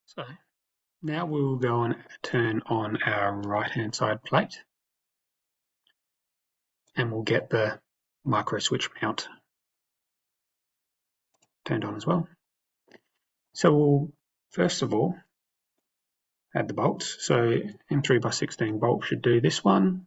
So now we'll go and turn on our right hand side plate and we'll get the micro switch mount turned on as well. So we'll first of all add the bolts. So M3x16 bolt should do this one.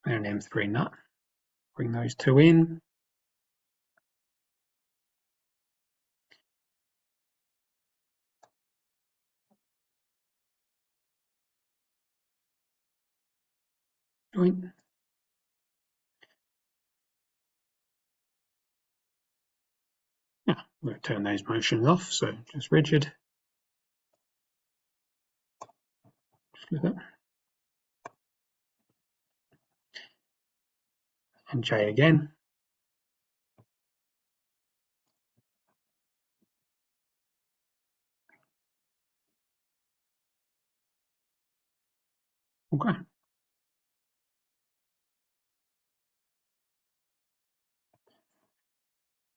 And an M3 nut. Bring those two in. Joint. Now, I'm going to turn those motions off, so just rigid. Flip it. And J again. Okay.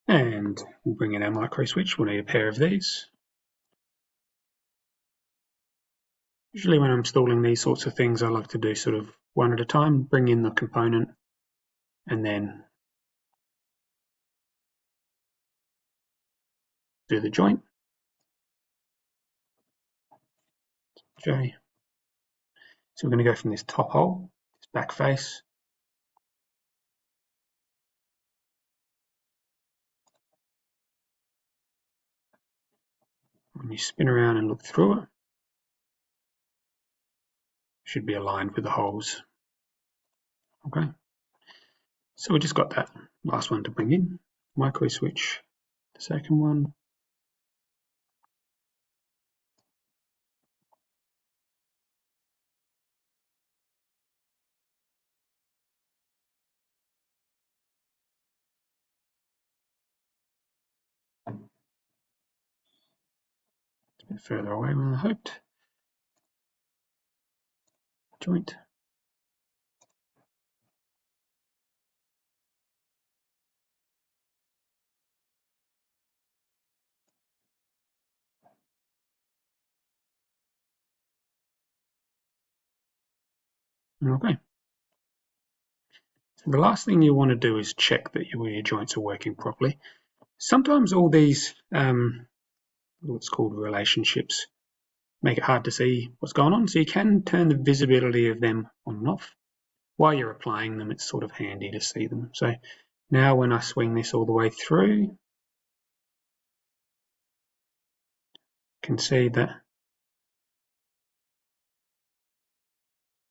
And we'll bring in our micro switch. We'll need a pair of these. Usually when I'm installing these sorts of things, I like to do sort of one at a time, bring in the component and then do the joint. J. So we're going to go from this top hole, this back face. When you spin around and look through it, should be aligned with the holes. Okay. So we just got that last one to bring in. Micro switch, the second one. It's a bit further away than I hoped. Joint. Okay. So the last thing you want to do is check that your joints are working properly. Sometimes all these what's called relationships make it hard to see what's going on, so you can turn the visibility of them on and off. While you're applying them, it's sort of handy to see them. So now when I swing this all the way through, you can see that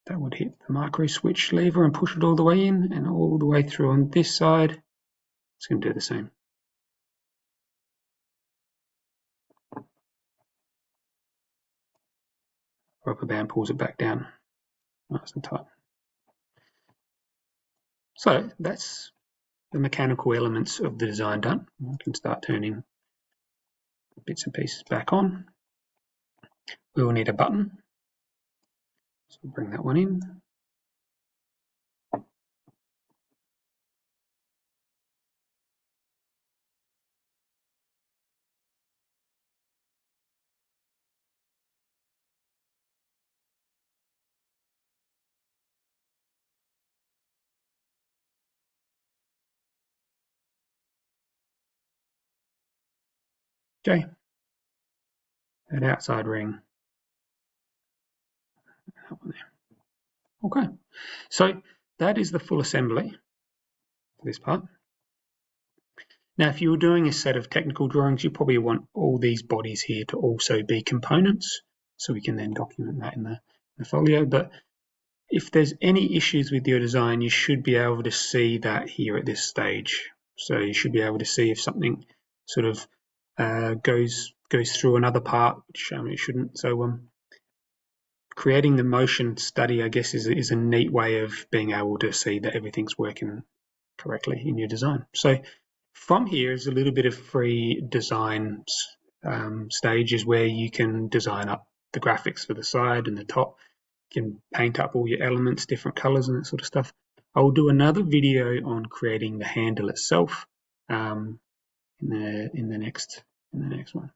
that would hit the micro switch lever and push it all the way in, and all the way through on this side. It's going to do the same. Rubber band pulls it back down nice and tight. So that's the mechanical elements of the design done. I can start turning bits and pieces back on. We will need a button, so we'll bring that one in. Okay, that outside ring, that one there. Okay, so that is the full assembly for this part. Now, if you were doing a set of technical drawings, you probably want all these bodies here to also be components, so we can then document that in the folio. But if there's any issues with your design, you should be able to see that here at this stage. So you should be able to see if something sort of goes through another part, which it shouldn't. So creating the motion study, I guess, is a neat way of being able to see that everything's working correctly in your design. So from here is a little bit of free design stages where you can design up the graphics for the side and the top, can paint up all your elements, different colors and that sort of stuff. I will do another video on creating the handle itself in the next one.